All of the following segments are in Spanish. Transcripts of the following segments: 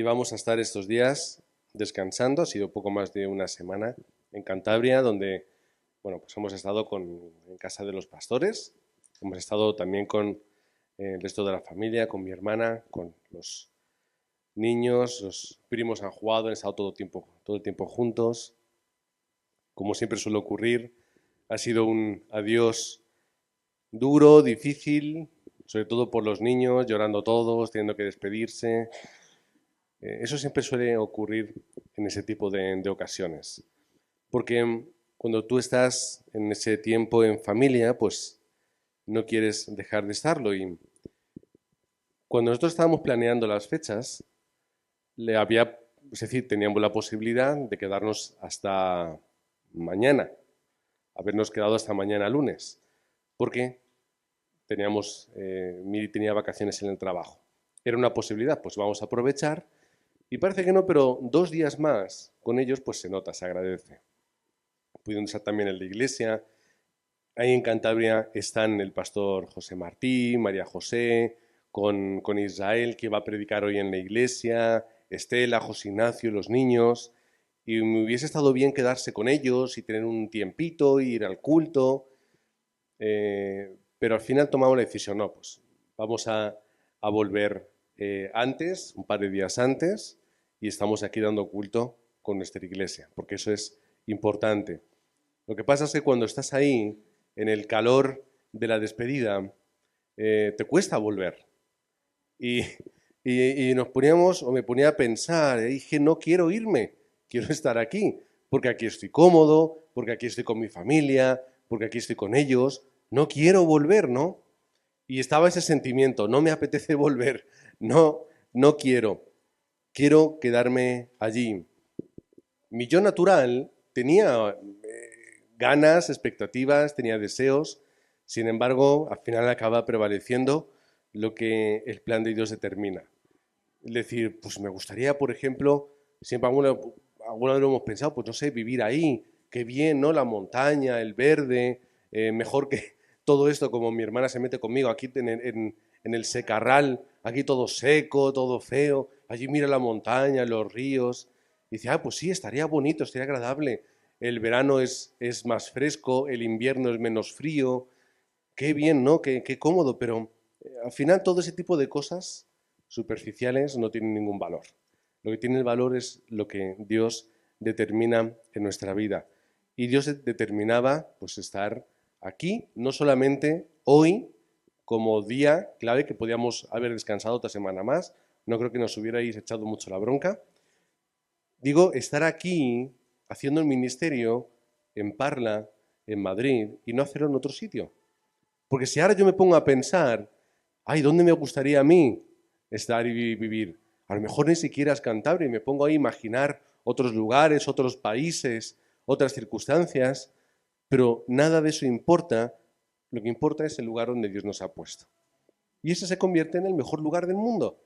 vamos a estar estos días descansando. Ha sido poco más de una semana en Cantabria, donde bueno, pues hemos estado en casa de los pastores, hemos estado también con el resto de la familia, con mi hermana, con los niños, los primos han jugado, han estado todo el tiempo juntos. Como siempre suele ocurrir, ha sido un adiós duro, difícil, sobre todo por los niños, llorando todos, teniendo que despedirse. Eso siempre suele ocurrir en ese tipo de ocasiones. Porque cuando tú estás en ese tiempo en familia, pues no quieres dejar de estarlo. Y cuando nosotros estábamos planeando las fechas, es decir, teníamos la posibilidad de quedarnos hasta mañana, habernos quedado hasta mañana lunes, porque Miri tenía vacaciones en el trabajo. Era una posibilidad, pues vamos a aprovechar. Y parece que no, pero 2 días más con ellos, pues se nota, se agradece. Pudieron estar también en la iglesia. Ahí en Cantabria están el pastor José Martí, María José, con Israel, que va a predicar hoy en la iglesia, Estela, José Ignacio, los niños. Y me hubiese estado bien quedarse con ellos y tener un tiempito, ir al culto. Pero al final tomamos la decisión, no, pues vamos a volver antes, un par de días antes, y estamos aquí dando culto con nuestra iglesia, porque eso es importante. Lo que pasa es que cuando estás ahí, en el calor de la despedida, te cuesta volver. Y, y nos poníamos, o me ponía a pensar, y dije, no quiero irme, quiero estar aquí, porque aquí estoy cómodo, porque aquí estoy con mi familia, porque aquí estoy con ellos, no quiero volver, ¿no? Y estaba ese sentimiento, no me apetece volver, no quiero quedarme allí. Mi yo natural tenía ganas, expectativas, tenía deseos, sin embargo, al final acaba prevaleciendo lo que el plan de Dios determina. Es decir, pues me gustaría, por ejemplo, siempre alguna vez lo hemos pensado, pues no sé, vivir ahí, qué bien, ¿no? La montaña, el verde, mejor que todo esto, como mi hermana se mete conmigo aquí en el secarral, aquí todo seco, todo feo, allí mira la montaña, los ríos, y dice, pues sí, estaría bonito, estaría agradable, el verano es más fresco, el invierno es menos frío, qué bien, ¿no? Qué cómodo, pero al final todo ese tipo de cosas superficiales no tienen ningún valor. Lo que tiene el valor es lo que Dios determina en nuestra vida. Y Dios determinaba pues estar aquí, no solamente hoy como día clave que podíamos haber descansado otra semana más, no creo que nos hubierais echado mucho la bronca. Digo, estar aquí haciendo el ministerio en Parla, en Madrid, y no hacerlo en otro sitio. Porque si ahora yo me pongo a pensar, ay, ¿dónde me gustaría a mí estar y vivir? A lo mejor ni siquiera es Cantabria y me pongo ahí a imaginar otros lugares, otros países, otras circunstancias, pero nada de eso importa. Lo que importa es el lugar donde Dios nos ha puesto. Y ese se convierte en el mejor lugar del mundo.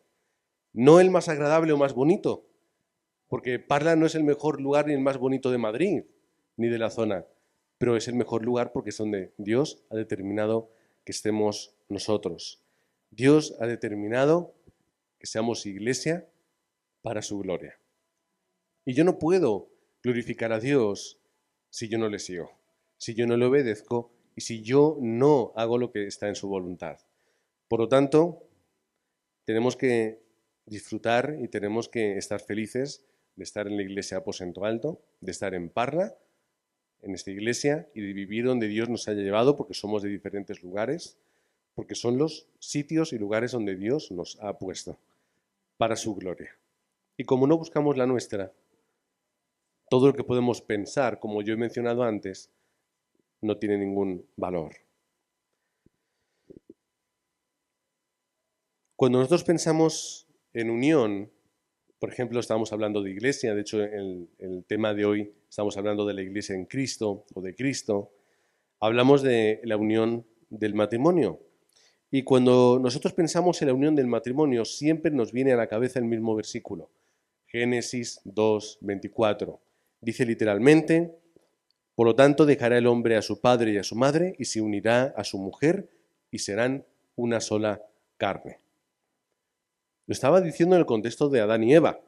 No el más agradable o más bonito, porque Parla no es el mejor lugar ni el más bonito de Madrid, ni de la zona, pero es el mejor lugar porque es donde Dios ha determinado que estemos nosotros. Dios ha determinado que seamos iglesia para su gloria. Y yo no puedo glorificar a Dios si yo no le sigo, si yo no le obedezco y si yo no hago lo que está en su voluntad. Por lo tanto, tenemos que disfrutar y tenemos que estar felices de estar en la iglesia Aposento Alto, de estar en Parla, en esta iglesia, y de vivir donde Dios nos haya llevado, porque somos de diferentes lugares, porque son los sitios y lugares donde Dios nos ha puesto para su gloria. Y como no buscamos la nuestra, todo lo que podemos pensar, como yo he mencionado antes, no tiene ningún valor. Cuando nosotros pensamos en unión, por ejemplo, estamos hablando de iglesia, de hecho, el tema de hoy estamos hablando de la iglesia en Cristo o de Cristo, hablamos de la unión del matrimonio. Y cuando nosotros pensamos en la unión del matrimonio, siempre nos viene a la cabeza el mismo versículo, Génesis 2:24. Dice literalmente, por lo tanto dejará el hombre a su padre y a su madre y se unirá a su mujer y serán una sola carne. Lo estaba diciendo en el contexto de Adán y Eva.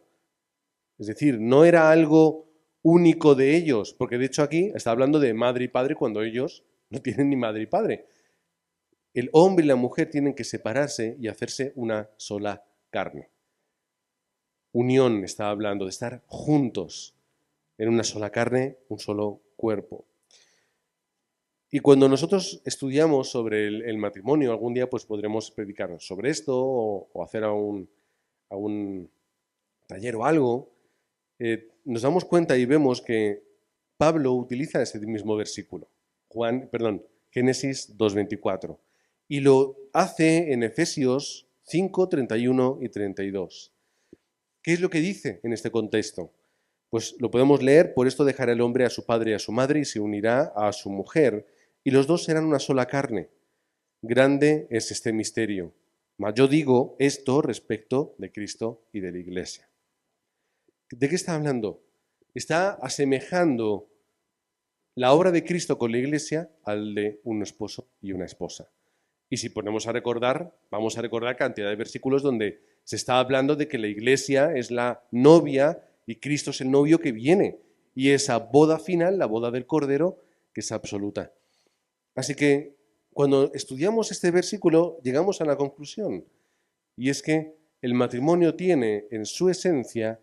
Es decir, no era algo único de ellos, porque de hecho aquí está hablando de madre y padre cuando ellos no tienen ni madre y padre. El hombre y la mujer tienen que separarse y hacerse una sola carne. Unión está hablando de estar juntos en una sola carne, un solo cuerpo. Y cuando nosotros estudiamos sobre el matrimonio, algún día pues podremos predicar sobre esto o hacer a un taller o algo, nos damos cuenta y vemos que Pablo utiliza ese mismo versículo, Génesis 2:24, y lo hace en Efesios 5:31 y 32. ¿Qué es lo que dice en este contexto? Pues lo podemos leer: por esto dejará el hombre a su padre y a su madre y se unirá a su mujer, y los dos serán una sola carne. Grande es este misterio, mas yo digo esto respecto de Cristo y de la Iglesia. ¿De qué está hablando? Está asemejando la obra de Cristo con la Iglesia al de un esposo y una esposa. Y si ponemos a recordar, vamos a recordar cantidad de versículos donde se está hablando de que la Iglesia es la novia y Cristo es el novio que viene. Y esa boda final, la boda del Cordero, que es absoluta. Así que cuando estudiamos este versículo llegamos a la conclusión. Y es que el matrimonio tiene en su esencia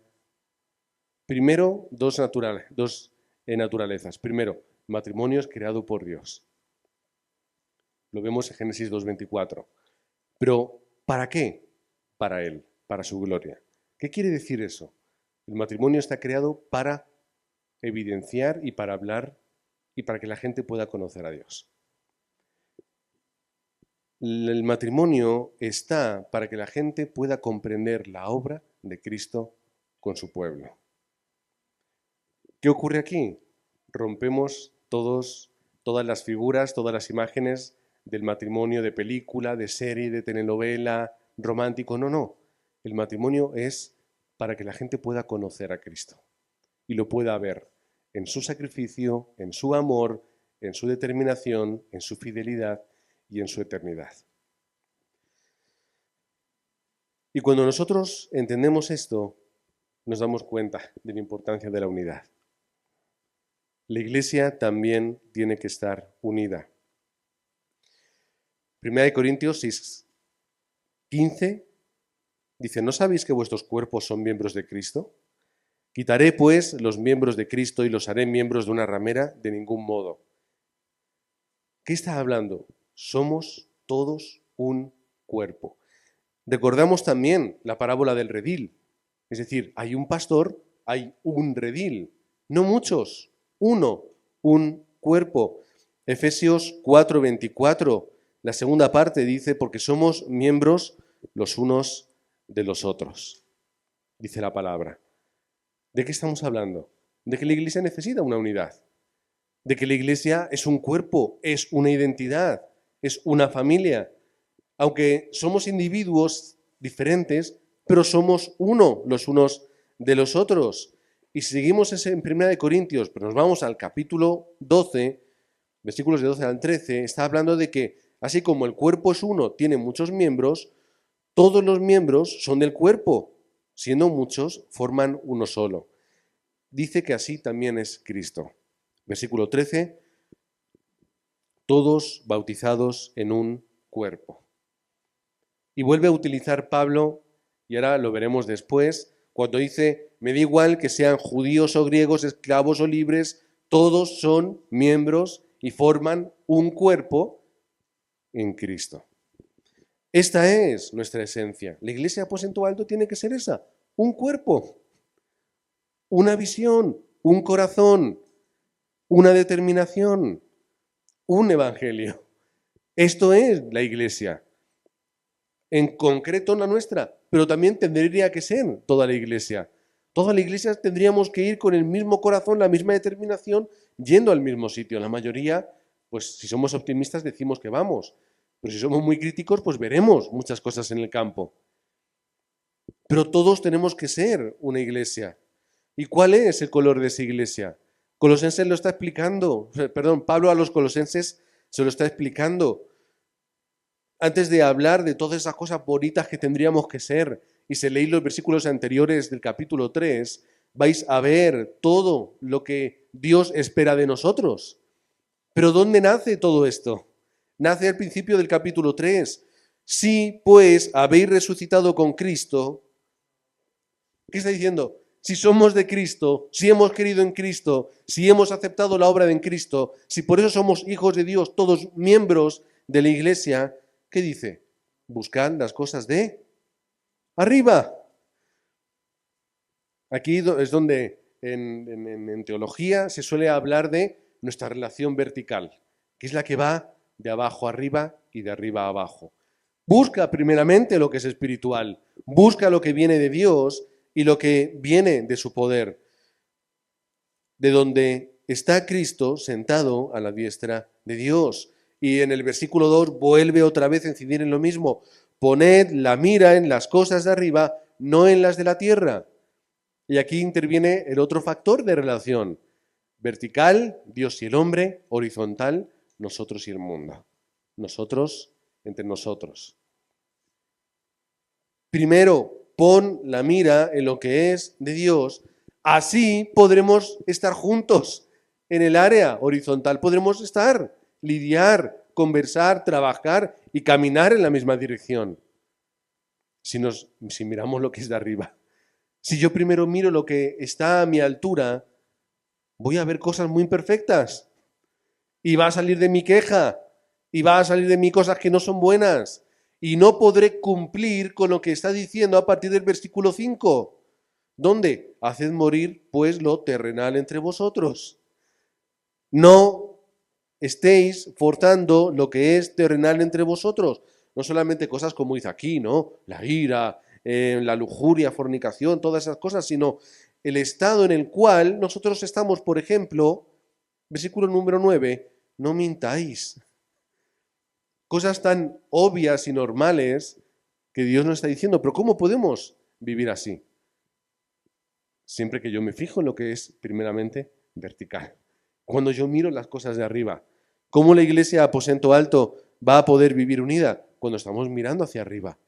primero dos naturalezas. Primero, matrimonio es creado por Dios. Lo vemos en Génesis 2:24. Pero, ¿para qué? Para Él, para su gloria. ¿Qué quiere decir eso? El matrimonio está creado para evidenciar y para hablar y para que la gente pueda conocer a Dios. El matrimonio está para que la gente pueda comprender la obra de Cristo con su pueblo. ¿Qué ocurre aquí? Rompemos todas las figuras, todas las imágenes del matrimonio de película, de serie, de telenovela, romántico. No. El matrimonio es para que la gente pueda conocer a Cristo y lo pueda ver en su sacrificio, en su amor, en su determinación, en su fidelidad y en su eternidad. Y cuando nosotros entendemos esto, nos damos cuenta de la importancia de la unidad. La Iglesia también tiene que estar unida. 1 Corintios 6:15 dice: ¿no sabéis que vuestros cuerpos son miembros de Cristo? Quitaré pues los miembros de Cristo y los haré miembros de una ramera, de ningún modo. ¿Qué está hablando? Somos todos un cuerpo. Recordamos también la parábola del redil. Es decir, hay un pastor, hay un redil. No muchos, uno, un cuerpo. Efesios 4:24, la segunda parte dice: porque somos miembros los unos de los otros. Dice la palabra. ¿De qué estamos hablando? De que la Iglesia necesita una unidad. De que la Iglesia es un cuerpo, es una identidad, es una familia. Aunque somos individuos diferentes, pero somos uno los unos de los otros. Y si seguimos en 1 Corintios, pero nos vamos al capítulo 12, versículos de 12 al 13, está hablando de que así como el cuerpo es uno, tiene muchos miembros, todos los miembros son del cuerpo, siendo muchos, forman uno solo. Dice que así también es Cristo. Versículo 13, todos bautizados en un cuerpo. Y vuelve a utilizar Pablo, y ahora lo veremos después, cuando dice: me da igual que sean judíos o griegos, esclavos o libres, todos son miembros y forman un cuerpo en Cristo. Esta es nuestra esencia. La Iglesia Aposento Alto tiene que ser esa, un cuerpo, una visión, un corazón, una determinación, un evangelio. Esto es la Iglesia. En concreto la nuestra, pero también tendría que ser toda la Iglesia. Toda la Iglesia tendríamos que ir con el mismo corazón, la misma determinación, yendo al mismo sitio. La mayoría, pues si somos optimistas decimos que vamos, pero si somos muy críticos, pues veremos muchas cosas en el campo. Pero todos tenemos que ser una iglesia. ¿Y cuál es el color de esa iglesia? Colosenses lo está explicando, Pablo a los colosenses se lo está explicando. Antes de hablar de todas esas cosas bonitas que tendríamos que ser, y se leí los versículos anteriores del capítulo 3, vais a ver todo lo que Dios espera de nosotros. Pero ¿dónde nace todo esto? Nace al principio del capítulo 3. Si pues habéis resucitado con Cristo, ¿qué está diciendo? Si somos de Cristo, si hemos creído en Cristo, si hemos aceptado la obra de Cristo, si por eso somos hijos de Dios, todos miembros de la iglesia, ¿qué dice? Buscad las cosas de arriba. Aquí es donde en teología se suele hablar de nuestra relación vertical, que es la que va de abajo arriba y de arriba a abajo. Busca primeramente lo que es espiritual, busca lo que viene de Dios y lo que viene de su poder, de donde está Cristo sentado a la diestra de Dios. Y en el versículo 2 vuelve otra vez a incidir en lo mismo. Poned la mira en las cosas de arriba, no en las de la tierra. Y aquí interviene el otro factor de relación. Vertical, Dios y el hombre; horizontal, nosotros y el mundo. Nosotros entre nosotros. Primero, pon la mira en lo que es de Dios. Así podremos estar juntos en el área horizontal. Podremos estar, lidiar, conversar, trabajar y caminar en la misma dirección. Si miramos lo que es de arriba. Si yo primero miro lo que está a mi altura, voy a ver cosas muy imperfectas. Y va a salir de mi queja. Y va a salir de mí cosas que no son buenas. Y no podré cumplir con lo que está diciendo a partir del versículo 5. ¿Dónde? Haced morir pues lo terrenal entre vosotros. No estéis forzando lo que es terrenal entre vosotros. No solamente cosas como dice aquí, ¿no? La ira, la lujuria, fornicación, todas esas cosas, sino el estado en el cual nosotros estamos, por ejemplo, versículo número 9, no mintáis. Cosas tan obvias y normales que Dios nos está diciendo, pero ¿cómo podemos vivir así? Siempre que yo me fijo en lo que es primeramente vertical. Cuando yo miro las cosas de arriba, ¿cómo la iglesia aposento alto va a poder vivir unida? Cuando estamos mirando hacia arriba.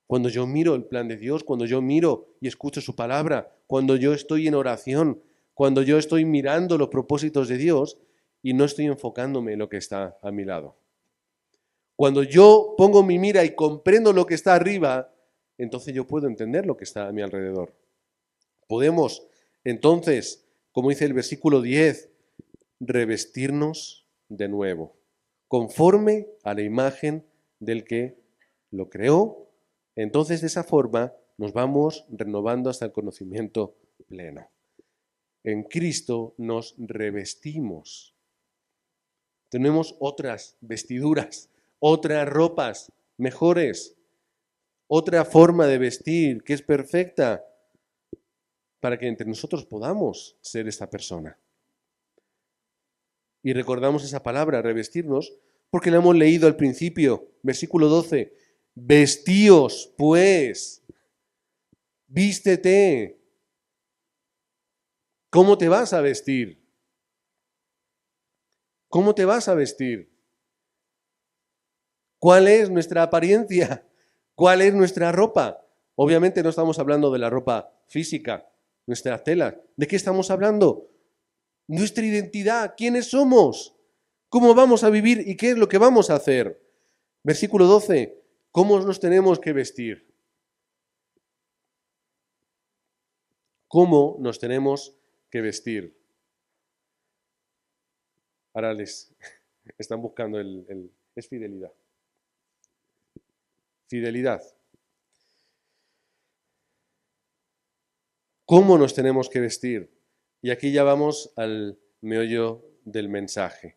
Cuando yo miro el plan de Dios, cuando yo miro y escucho su palabra, cuando yo estoy en oración, cuando yo estoy mirando los propósitos de Dios y no estoy enfocándome en lo que está a mi lado. Cuando yo pongo mi mira y comprendo lo que está arriba, entonces yo puedo entender lo que está a mi alrededor. Podemos, entonces, como dice el versículo 10, revestirnos de nuevo, conforme a la imagen del que lo creó. Entonces, de esa forma, nos vamos renovando hasta el conocimiento pleno. En Cristo nos revestimos. Tenemos otras vestiduras, otras ropas mejores, otra forma de vestir que es perfecta para que entre nosotros podamos ser esta persona. Y recordamos esa palabra, revestirnos, porque la hemos leído al principio, versículo 12. Vestíos, pues, vístete. ¿Cómo te vas a vestir? ¿Cómo te vas a vestir? ¿Cuál es nuestra apariencia? ¿Cuál es nuestra ropa? Obviamente no estamos hablando de la ropa física, nuestras telas. ¿De qué estamos hablando? Nuestra identidad, ¿quiénes somos? ¿Cómo vamos a vivir y qué es lo que vamos a hacer? Versículo 12, ¿cómo nos tenemos que vestir? ¿Cómo nos tenemos que vestir? Ahora les están buscando es fidelidad. Fidelidad. ¿Cómo nos tenemos que vestir? Y aquí ya vamos al meollo del mensaje.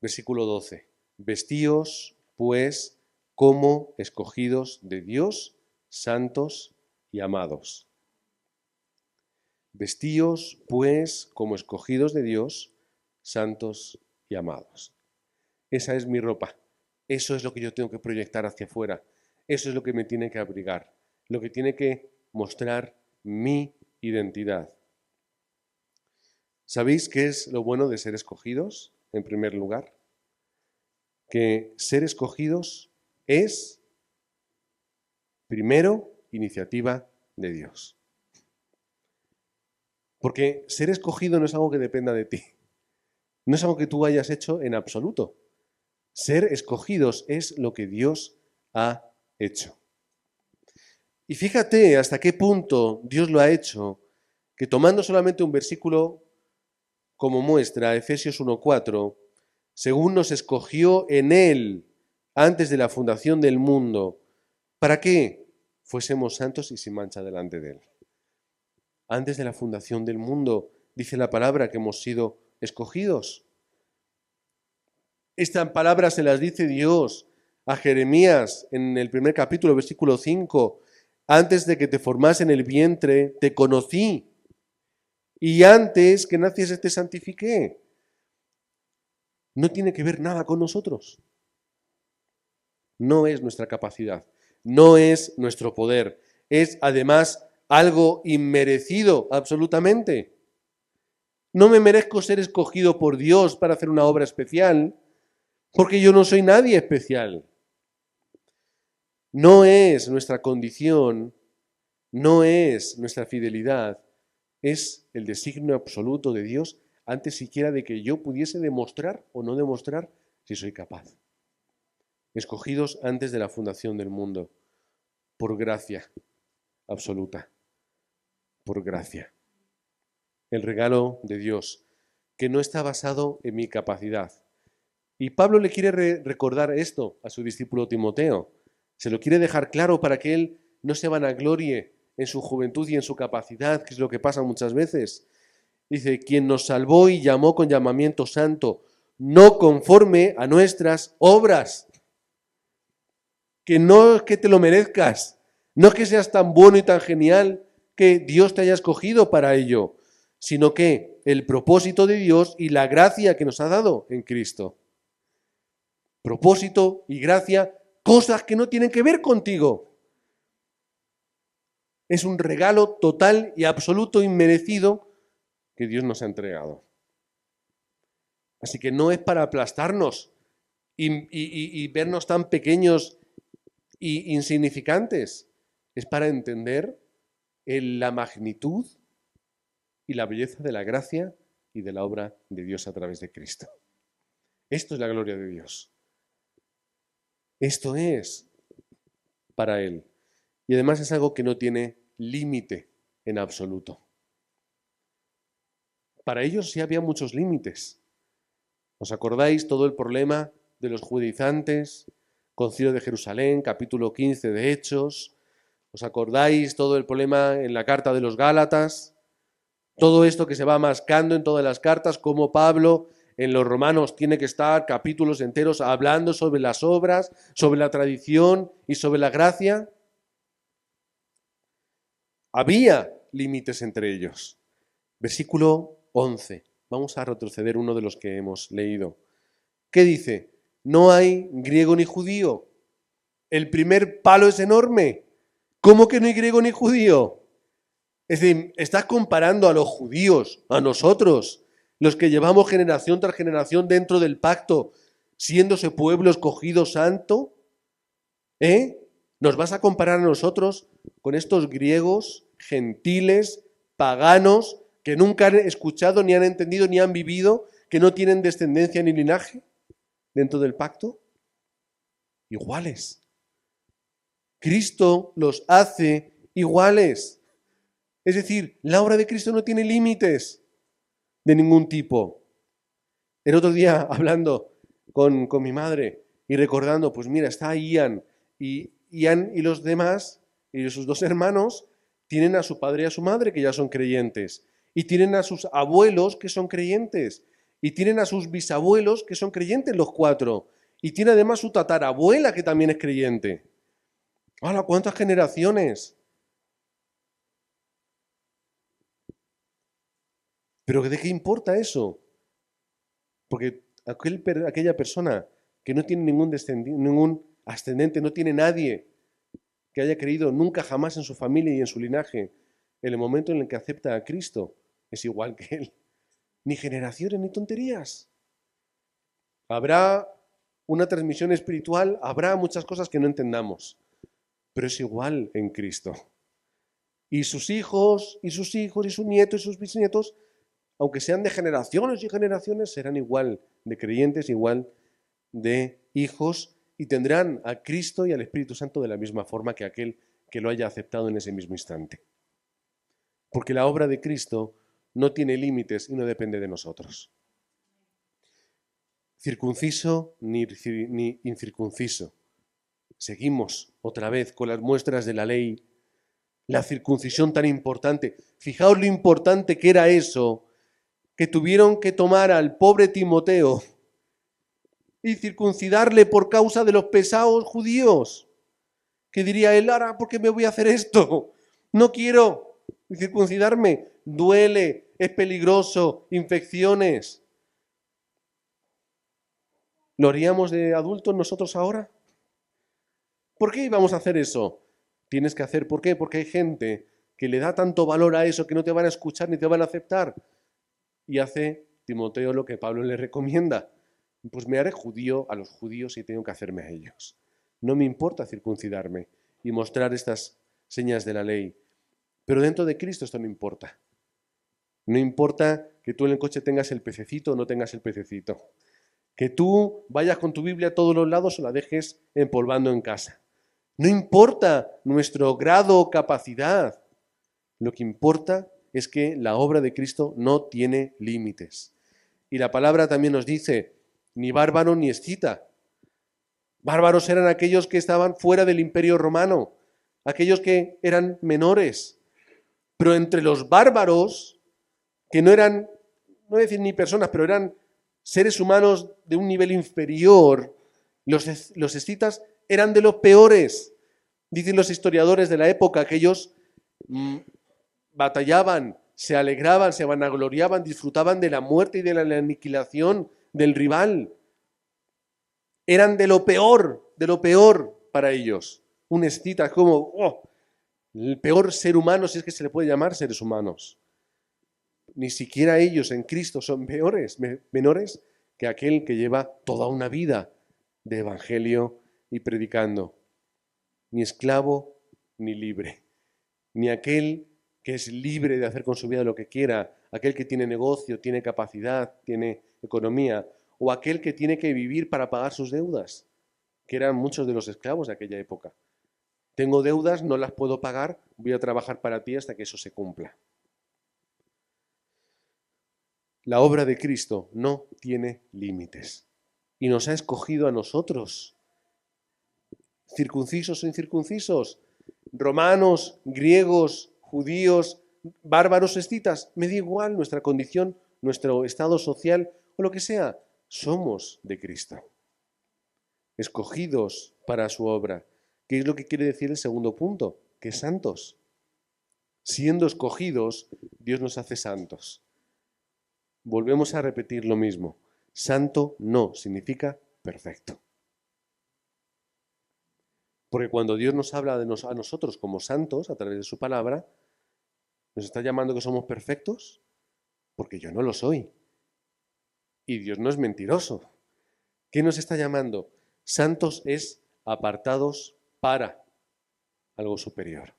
Versículo 12. Vestíos, pues, como escogidos de Dios, santos y amados. Vestíos, pues, como escogidos de Dios, santos y amados. Esa es mi ropa. Eso es lo que yo tengo que proyectar hacia afuera. Eso es lo que me tiene que abrigar. Lo que tiene que mostrar mi identidad. ¿Sabéis qué es lo bueno de ser escogidos, en primer lugar? Que ser escogidos es, primero, iniciativa de Dios. Porque ser escogido no es algo que dependa de ti. No es algo que tú hayas hecho en absoluto. Ser escogidos es lo que Dios ha hecho. Y fíjate hasta qué punto Dios lo ha hecho, que tomando solamente un versículo como muestra, Efesios 1:4, según nos escogió en Él antes de la fundación del mundo, ¿para qué? Fuésemos santos y sin mancha delante de Él. Antes de la fundación del mundo, dice la palabra que hemos sido escogidos. Esta palabra se las dice Dios a Jeremías en el primer capítulo, versículo 5. Antes de que te formase en el vientre, te conocí. Y antes que naciese te santifiqué. No tiene que ver nada con nosotros. No es nuestra capacidad. No es nuestro poder. Es además algo inmerecido, absolutamente. No me merezco ser escogido por Dios para hacer una obra especial, porque yo no soy nadie especial. No es nuestra condición, no es nuestra fidelidad, es el designio absoluto de Dios antes siquiera de que yo pudiese demostrar o no demostrar si soy capaz. Escogidos antes de la fundación del mundo, por gracia absoluta, por gracia. El regalo de Dios, que no está basado en mi capacidad. Y Pablo le quiere recordar esto a su discípulo Timoteo. Se lo quiere dejar claro para que él no se vanaglorie en su juventud y en su capacidad, que es lo que pasa muchas veces. Dice, quien nos salvó y llamó con llamamiento santo, no conforme a nuestras obras. Que no es que te lo merezcas, no es que seas tan bueno y tan genial que Dios te haya escogido para ello, sino que el propósito de Dios y la gracia que nos ha dado en Cristo. Propósito y gracia, cosas que no tienen que ver contigo. Es un regalo total y absoluto inmerecido que Dios nos ha entregado. Así que no es para aplastarnos y vernos tan pequeños e insignificantes. Es para entender la magnitud y la belleza de la gracia y de la obra de Dios a través de Cristo. Esto es la gloria de Dios. Esto es para Él. Y además es algo que no tiene límite en absoluto. Para ellos sí había muchos límites. ¿Os acordáis todo el problema de los judaizantes? Concilio de Jerusalén, capítulo 15 de Hechos. ¿Os acordáis todo el problema en la carta de los Gálatas? Todo esto que se va mascando en todas las cartas, como Pablo en los Romanos tiene que estar capítulos enteros hablando sobre las obras, sobre la tradición y sobre la gracia. Había límites entre ellos. Versículo 11. Vamos a retroceder uno de los que hemos leído. ¿Qué dice? No hay griego ni judío. El primer palo es enorme. ¿Cómo que no hay griego ni judío? Es decir, estás comparando a los judíos, a nosotros, los que llevamos generación tras generación dentro del pacto, siendo ese pueblo escogido santo. ¿Nos vas a comparar a nosotros con estos griegos, gentiles, paganos, que nunca han escuchado, ni han entendido, ni han vivido, que no tienen descendencia ni linaje dentro del pacto? Iguales. Cristo los hace iguales. Es decir, la obra de Cristo no tiene límites de ningún tipo. El otro día, hablando con mi madre y recordando, pues mira, está Ian y los demás, y sus dos hermanos, tienen a su padre y a su madre que ya son creyentes, y tienen a sus abuelos que son creyentes, y tienen a sus bisabuelos que son creyentes los cuatro, y tiene además su tatarabuela que también es creyente. ¡Hala! ¿Cuántas generaciones? ¿Pero de qué importa eso? Porque aquella persona que no tiene ningún ascendente, no tiene nadie que haya creído nunca jamás en su familia y en su linaje, en el momento en el que acepta a Cristo, es igual que él. Ni generaciones ni tonterías. Habrá una transmisión espiritual, habrá muchas cosas que no entendamos, pero es igual en Cristo. Y sus hijos, y sus hijos, y sus nietos, y sus bisnietos, aunque sean de generaciones y generaciones, serán igual de creyentes, igual de hijos, y tendrán a Cristo y al Espíritu Santo de la misma forma que aquel que lo haya aceptado en ese mismo instante. Porque la obra de Cristo no tiene límites y no depende de nosotros. Circunciso ni incircunciso. Seguimos otra vez con las muestras de la ley. La circuncisión tan importante. Fijaos lo importante que era eso, que tuvieron que tomar al pobre Timoteo y circuncidarle por causa de los pesados judíos. Que diría él, ahora, ¿por qué me voy a hacer esto? No quiero circuncidarme. Duele, es peligroso, infecciones. ¿Lo haríamos de adultos nosotros ahora? ¿Por qué íbamos a hacer eso? Tienes que hacer, ¿por qué? Porque hay gente que le da tanto valor a eso que no te van a escuchar ni te van a aceptar. Y hace Timoteo lo que Pablo le recomienda. Pues me haré judío a los judíos y tengo que hacerme a ellos. No me importa circuncidarme y mostrar estas señas de la ley. Pero dentro de Cristo esto no importa. No importa que tú en el coche tengas el pececito o no tengas el pececito. Que tú vayas con tu Biblia a todos los lados o la dejes empolvando en casa. No importa nuestro grado o capacidad. Lo que importa es que la obra de Cristo no tiene límites. Y la palabra también nos dice, ni bárbaro ni escita. Bárbaros eran aquellos que estaban fuera del imperio romano, aquellos que eran menores. Pero entre los bárbaros, que no eran, no voy a decir ni personas, pero eran seres humanos de un nivel inferior, los escitas eran de los peores. Dicen los historiadores de la época que ellos batallaban, se alegraban, se vanagloriaban, disfrutaban de la muerte y de la aniquilación del rival. Eran de lo peor para ellos. Un escita es como el peor ser humano, si es que se le puede llamar seres humanos. Ni siquiera ellos en Cristo son menores que aquel que lleva toda una vida de evangelio y predicando. Ni esclavo ni libre. Ni aquel que es libre de hacer con su vida lo que quiera, aquel que tiene negocio, tiene capacidad, tiene economía, o aquel que tiene que vivir para pagar sus deudas, que eran muchos de los esclavos de aquella época. Tengo deudas, no las puedo pagar, voy a trabajar para ti hasta que eso se cumpla. La obra de Cristo no tiene límites y nos ha escogido a nosotros, circuncisos o incircuncisos, romanos, griegos, judíos, bárbaros, escitas, me da igual nuestra condición, nuestro estado social o lo que sea, somos de Cristo, escogidos para su obra. ¿Qué es lo que quiere decir el segundo punto? Que santos. Siendo escogidos, Dios nos hace santos. Volvemos a repetir lo mismo. Santo no significa perfecto. Porque cuando Dios nos habla a nosotros como santos a través de su palabra, ¿nos está llamando que somos perfectos? Porque yo no lo soy. Y Dios no es mentiroso. ¿Qué nos está llamando? Santos es apartados para algo superior.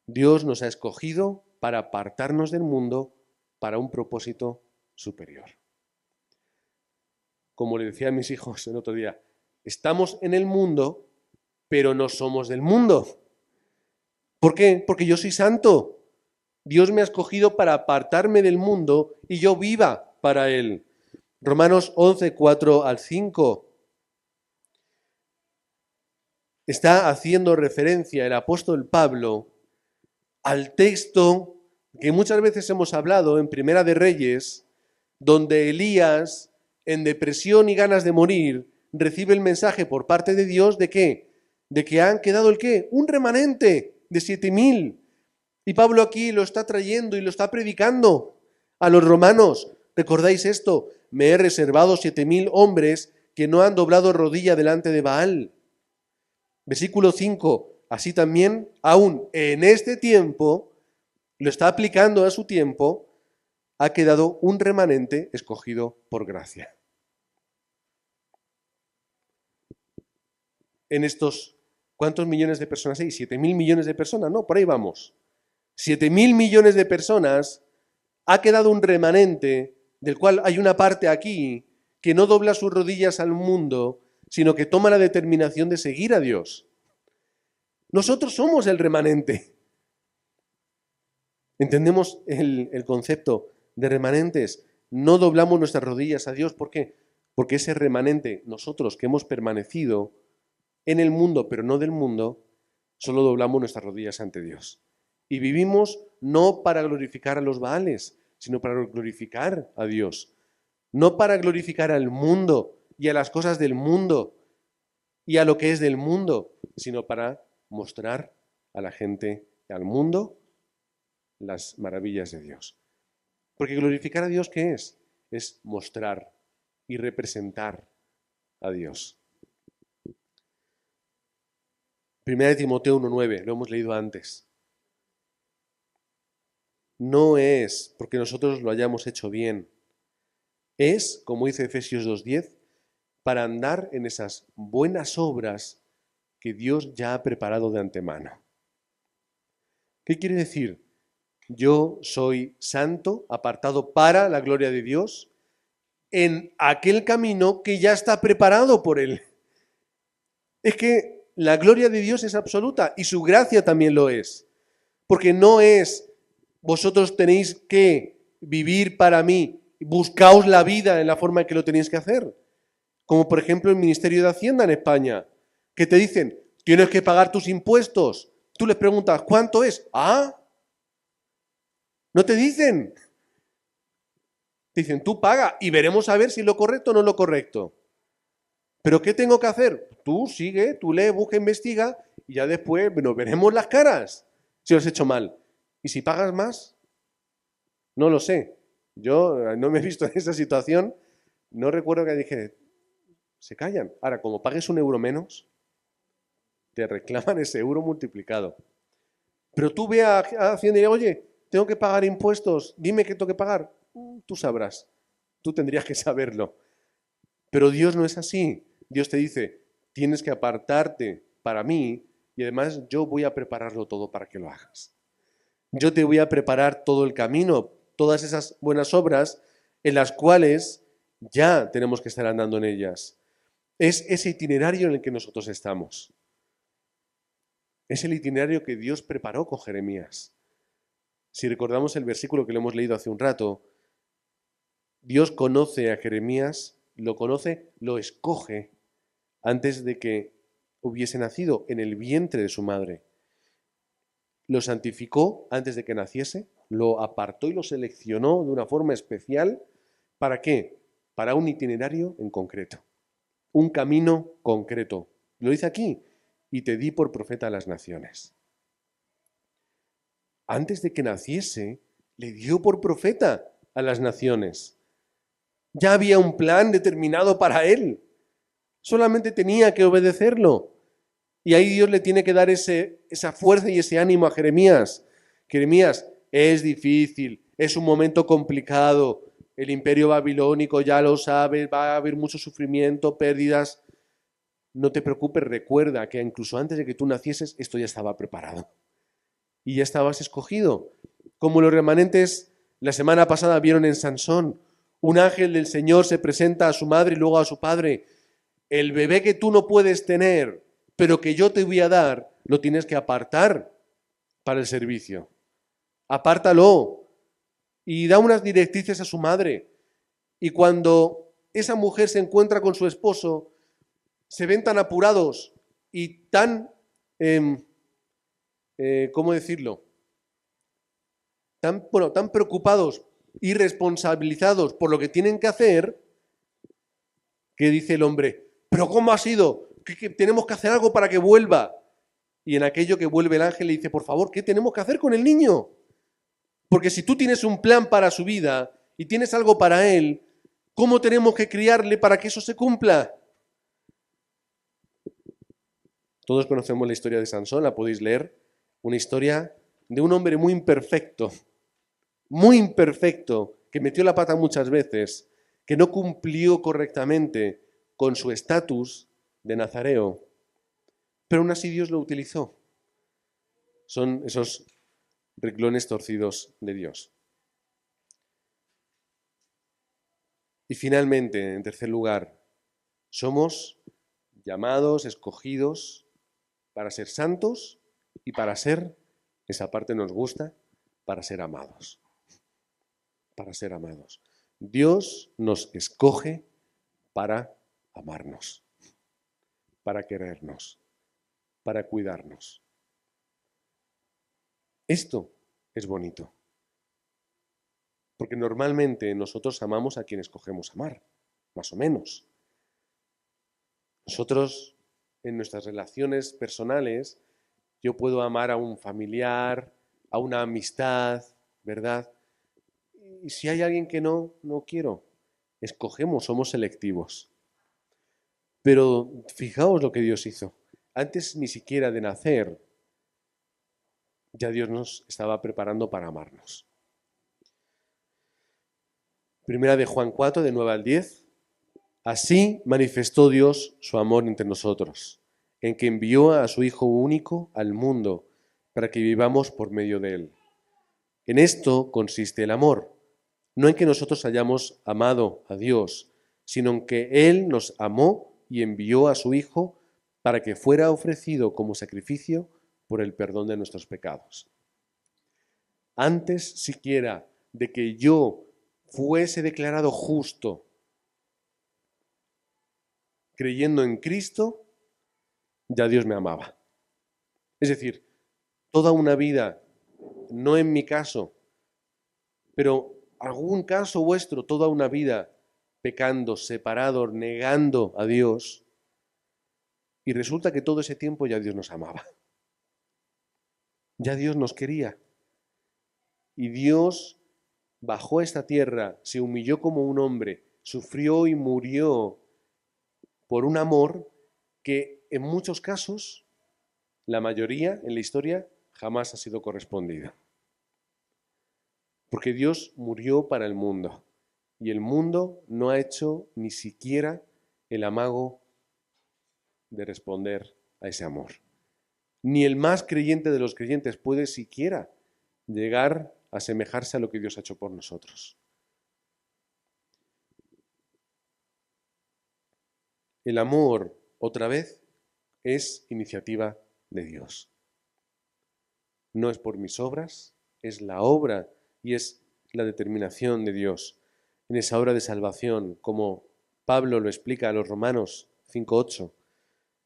Dios nos ha escogido para apartarnos del mundo para un propósito superior. Como le decía a mis hijos el otro día, estamos en el mundo, pero no somos del mundo. ¿Por qué? Porque yo soy santo. Dios me ha escogido para apartarme del mundo y yo viva para Él. Romanos 11, 4 al 5. Está haciendo referencia el apóstol Pablo al texto que muchas veces hemos hablado en Primera de Reyes, donde Elías, en depresión y ganas de morir, recibe el mensaje por parte de Dios de ¿qué? De que han quedado ¿el qué? Un remanente de 7.000. Y Pablo aquí lo está trayendo y lo está predicando a los romanos. ¿Recordáis esto? Me he reservado 7.000 hombres que no han doblado rodilla delante de Baal. Versículo 5. Así también, aún en este tiempo, lo está aplicando a su tiempo, ha quedado un remanente escogido por gracia. En estos ¿Cuántos millones de personas hay? ¿7.000 millones de personas? No, por ahí vamos. 7.000 millones de personas, ha quedado un remanente del cual hay una parte aquí que no dobla sus rodillas al mundo, sino que toma la determinación de seguir a Dios. Nosotros somos el remanente. ¿Entendemos el concepto de remanentes? No doblamos nuestras rodillas a Dios. ¿Por qué? Porque ese remanente, nosotros que hemos permanecido en el mundo, pero no del mundo, solo doblamos nuestras rodillas ante Dios. Y vivimos no para glorificar a los Baales, sino para glorificar a Dios. No para glorificar al mundo y a las cosas del mundo y a lo que es del mundo, sino para mostrar a la gente, al mundo, las maravillas de Dios. Porque glorificar a Dios, ¿qué es? Es mostrar y representar a Dios. Primera de Timoteo 1:9, lo hemos leído antes. No es porque nosotros lo hayamos hecho bien. Es, como dice Efesios 2:10, para andar en esas buenas obras que Dios ya ha preparado de antemano. ¿Qué quiere decir? Yo soy santo, apartado para la gloria de Dios, en aquel camino que ya está preparado por Él. Es que la gloria de Dios es absoluta y su gracia también lo es. Porque no es, vosotros tenéis que vivir para mí, buscaos la vida en la forma en que lo tenéis que hacer. Como por ejemplo el Ministerio de Hacienda en España, que te dicen, tienes que pagar tus impuestos. Tú les preguntas, ¿cuánto es? Ah, no te dicen. Te dicen, tú paga y veremos a ver si es lo correcto o no es lo correcto. ¿Pero qué tengo que hacer? Tú sigue, tú lee, busca, investiga y ya después nos veremos las caras si lo has hecho mal. ¿Y si pagas más? No lo sé. Yo no me he visto en esa situación. No recuerdo que dije, se callan. Ahora, como pagues €1 menos, te reclaman ese euro multiplicado. Pero tú ve a Hacienda y oye, tengo que pagar impuestos, dime qué tengo que pagar. Tú sabrás, tú tendrías que saberlo. Pero Dios no es así. Dios te dice, tienes que apartarte para mí y además yo voy a prepararlo todo para que lo hagas. Yo te voy a preparar todo el camino, todas esas buenas obras en las cuales ya tenemos que estar andando en ellas. Es ese itinerario en el que nosotros estamos. Es el itinerario que Dios preparó con Jeremías. Si recordamos el versículo que le hemos leído hace un rato, Dios conoce a Jeremías, lo conoce, lo escoge antes de que hubiese nacido en el vientre de su madre. Lo santificó antes de que naciese, lo apartó y lo seleccionó de una forma especial. ¿Para qué? Para un itinerario en concreto, un camino concreto. Lo dice aquí, y te di por profeta a las naciones. Antes de que naciese, le dio por profeta a las naciones. Ya había un plan determinado para él. Solamente tenía que obedecerlo. Y ahí Dios le tiene que dar esa fuerza y ese ánimo a Jeremías. Jeremías, es difícil, es un momento complicado. El imperio babilónico, ya lo sabes, va a haber mucho sufrimiento, pérdidas. No te preocupes, recuerda que incluso antes de que tú nacieses, esto ya estaba preparado. Y ya estabas escogido. Como los remanentes la semana pasada vieron en Sansón, un ángel del Señor se presenta a su madre y luego a su padre. El bebé que tú no puedes tener, pero que yo te voy a dar, lo tienes que apartar para el servicio. Apártalo. Y da unas directrices a su madre. Y cuando esa mujer se encuentra con su esposo, se ven tan apurados y tan, ¿cómo decirlo? Tan preocupados y responsabilizados por lo que tienen que hacer, que dice el hombre, ¿pero cómo ha sido? ¿Que tenemos que hacer algo para que vuelva? Y en aquello que vuelve el ángel le dice, por favor, ¿qué tenemos que hacer con el niño? Porque si tú tienes un plan para su vida y tienes algo para él, ¿cómo tenemos que criarle para que eso se cumpla? Todos conocemos la historia de Sansón, la podéis leer. Una historia de un hombre muy imperfecto, que metió la pata muchas veces, que no cumplió correctamente con su estatus de nazareo. Pero aún así Dios lo utilizó. Son esos renglones torcidos de Dios. Y finalmente, en tercer lugar, somos llamados, escogidos para ser santos y para ser, esa parte nos gusta, para ser amados. Para ser amados. Dios nos escoge para amarnos, para querernos, para cuidarnos. Esto es bonito. Porque normalmente nosotros amamos a quien escogemos amar, más o menos. Nosotros, en nuestras relaciones personales, yo puedo amar a un familiar, a una amistad, ¿verdad? Y si hay alguien que no quiero, escogemos, somos selectivos. Pero fijaos lo que Dios hizo. Antes ni siquiera de nacer, ya Dios nos estaba preparando para amarnos. Primera de Juan 4, de 9 al 10. Así manifestó Dios su amor entre nosotros, en que envió a su Hijo único al mundo para que vivamos por medio de él. En esto consiste el amor, no en que nosotros hayamos amado a Dios, sino en que Él nos amó y envió a su Hijo para que fuera ofrecido como sacrificio por el perdón de nuestros pecados. Antes siquiera de que yo fuese declarado justo creyendo en Cristo, ya Dios me amaba. Es decir, toda una vida, no en mi caso, pero algún caso vuestro, toda una vida pecando, separado, negando a Dios, y resulta que todo ese tiempo ya Dios nos amaba. Ya Dios nos quería. Y Dios bajó a esta tierra, se humilló como un hombre, sufrió y murió por un amor que en muchos casos, la mayoría en la historia, jamás ha sido correspondida. Porque Dios murió para el mundo y el mundo no ha hecho ni siquiera el amago de responder a ese amor. Ni el más creyente de los creyentes puede siquiera llegar a asemejarse a lo que Dios ha hecho por nosotros. El amor, otra vez, es iniciativa de Dios. No es por mis obras, es la obra y es la determinación de Dios en esa obra de salvación, como Pablo lo explica a los Romanos 5:8.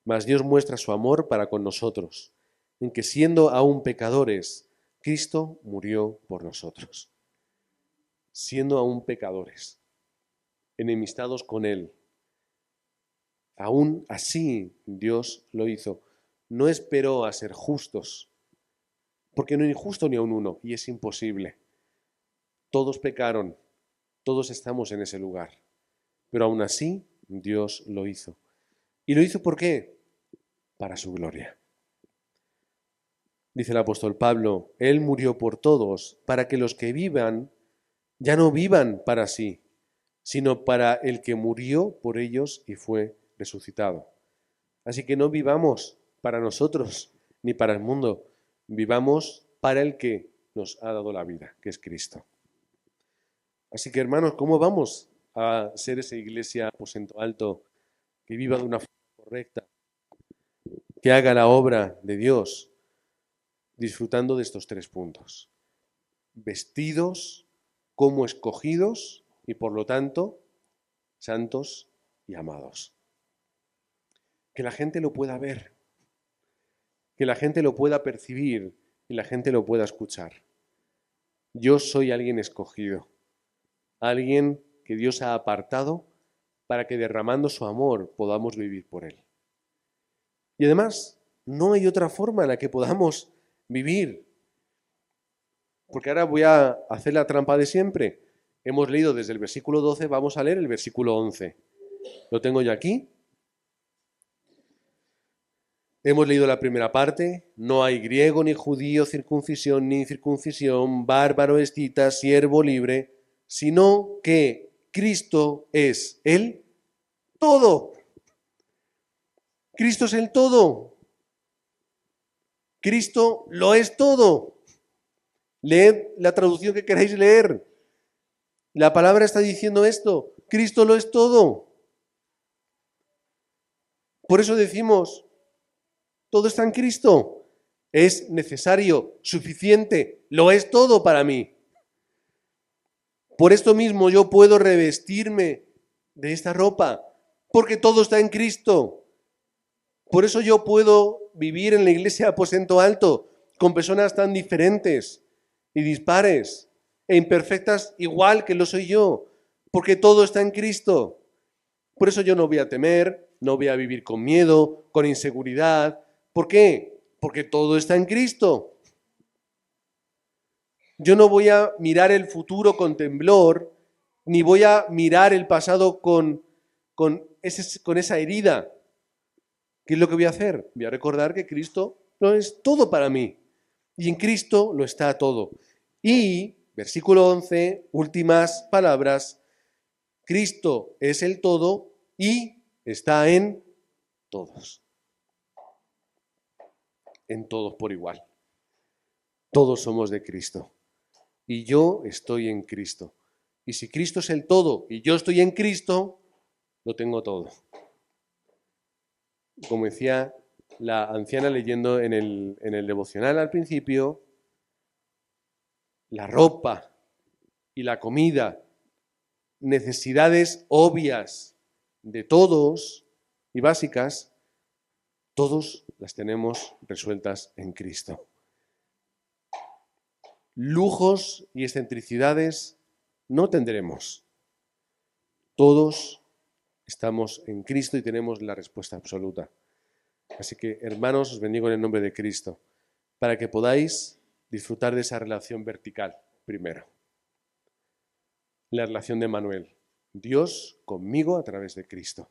Mas Dios muestra su amor para con nosotros, en que siendo aún pecadores, Cristo murió por nosotros. Siendo aún pecadores, enemistados con Él. Aún así Dios lo hizo. No esperó a ser justos, porque no hay justo ni aun uno, y es imposible. Todos pecaron, todos estamos en ese lugar, pero aún así Dios lo hizo. ¿Y lo hizo por qué? Para su gloria. Dice el apóstol Pablo, Él murió por todos, para que los que vivan ya no vivan para sí, sino para el que murió por ellos y fue resucitado. Así que no vivamos para nosotros ni para el mundo, vivamos para el que nos ha dado la vida, que es Cristo. Así que, hermanos, ¿cómo vamos a ser esa iglesia aposento alto que viva de una forma correcta, que haga la obra de Dios, disfrutando de estos 3 puntos? Vestidos como escogidos y, por lo tanto, santos y amados. Que la gente lo pueda ver, que la gente lo pueda percibir y la gente lo pueda escuchar. Yo soy alguien escogido, alguien que Dios ha apartado para que derramando su amor podamos vivir por Él. Y además, no hay otra forma en la que podamos vivir. Porque ahora voy a hacer la trampa de siempre. Hemos leído desde el versículo 12, vamos a leer el versículo 11. Lo tengo yo aquí. Hemos leído la primera parte. No hay griego ni judío, circuncisión ni incircuncisión, bárbaro, escita, siervo, libre, sino que Cristo es el todo. Cristo es el todo. Cristo lo es todo. Leed la traducción que queráis leer. La palabra está diciendo esto. Cristo lo es todo. Por eso decimos, todo está en Cristo. Es necesario, suficiente, lo es todo para mí. Por esto mismo yo puedo revestirme de esta ropa, porque todo está en Cristo. Por eso yo puedo vivir en la iglesia de Aposento Alto con personas tan diferentes y dispares e imperfectas igual que lo soy yo, porque todo está en Cristo. Por eso yo no voy a temer, no voy a vivir con miedo, con inseguridad. ¿Por qué? Porque todo está en Cristo. Yo no voy a mirar el futuro con temblor, ni voy a mirar el pasado con esa herida. ¿Qué es lo que voy a hacer? Voy a recordar que Cristo lo es todo para mí. Y en Cristo lo está todo. Y, versículo 11, últimas palabras, Cristo es el todo y está en todos. En todos por igual. Todos somos de Cristo. Y yo estoy en Cristo. Y si Cristo es el todo y yo estoy en Cristo, lo tengo todo. Como decía la anciana leyendo en el devocional al principio, la ropa y la comida, necesidades obvias de todos y básicas, todos las tenemos resueltas en Cristo. Lujos y excentricidades no tendremos. Todos estamos en Cristo y tenemos la respuesta absoluta. Así que, hermanos, os bendigo en el nombre de Cristo, para que podáis disfrutar de esa relación vertical primero. La relación de Manuel, Dios conmigo a través de Cristo.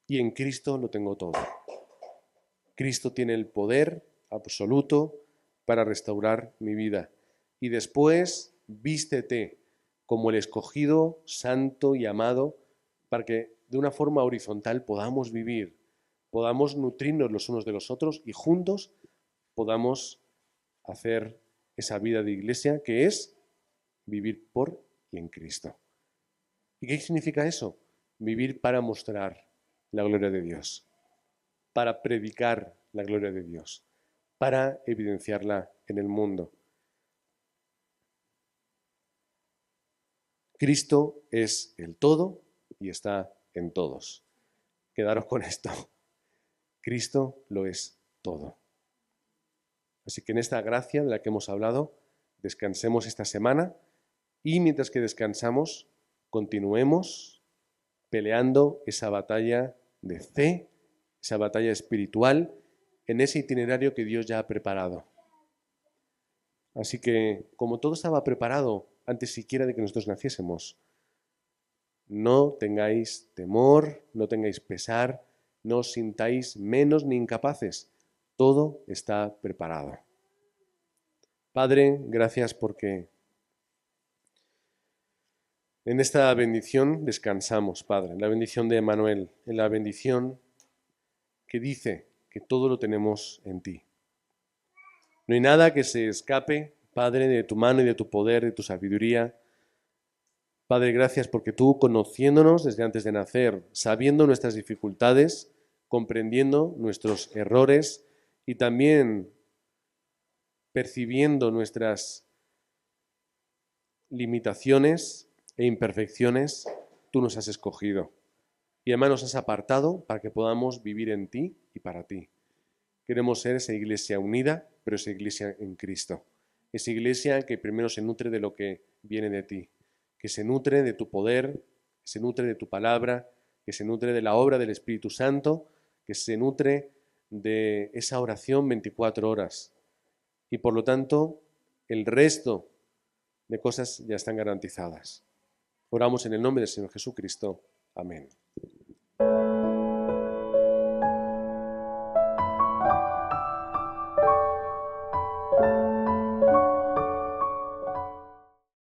Y en Cristo lo tengo todo. Cristo tiene el poder absoluto para restaurar mi vida. Y después, vístete como el escogido, santo y amado, para que de una forma horizontal podamos vivir, podamos nutrirnos los unos de los otros y juntos podamos hacer esa vida de iglesia que es vivir por y en Cristo. ¿Y qué significa eso? Vivir para mostrar la gloria de Dios, para predicar la gloria de Dios, para evidenciarla en el mundo. Cristo es el todo y está en todos. Quedaros con esto. Cristo lo es todo. Así que en esta gracia de la que hemos hablado, descansemos esta semana y mientras que descansamos, continuemos peleando esa batalla de fe, esa batalla espiritual en ese itinerario que Dios ya ha preparado. Así que, como todo estaba preparado antes siquiera de que nosotros naciésemos, no tengáis temor, no tengáis pesar, no os sintáis menos ni incapaces. Todo está preparado. Padre, gracias porque en esta bendición descansamos, Padre, en la bendición de Emmanuel, en la bendición que dice que todo lo tenemos en ti. No hay nada que se escape, Padre, de tu mano y de tu poder, de tu sabiduría. Padre, gracias porque tú, conociéndonos desde antes de nacer, sabiendo nuestras dificultades, comprendiendo nuestros errores y también percibiendo nuestras limitaciones e imperfecciones, tú nos has escogido. Y además nos has apartado para que podamos vivir en ti y para ti. Queremos ser esa iglesia unida, pero esa iglesia en Cristo. Esa iglesia que primero se nutre de lo que viene de ti, que se nutre de tu poder, que se nutre de tu palabra, que se nutre de la obra del Espíritu Santo, que se nutre de esa oración 24 horas. Y por lo tanto, el resto de cosas ya están garantizadas. Oramos en el nombre del Señor Jesucristo. Amén.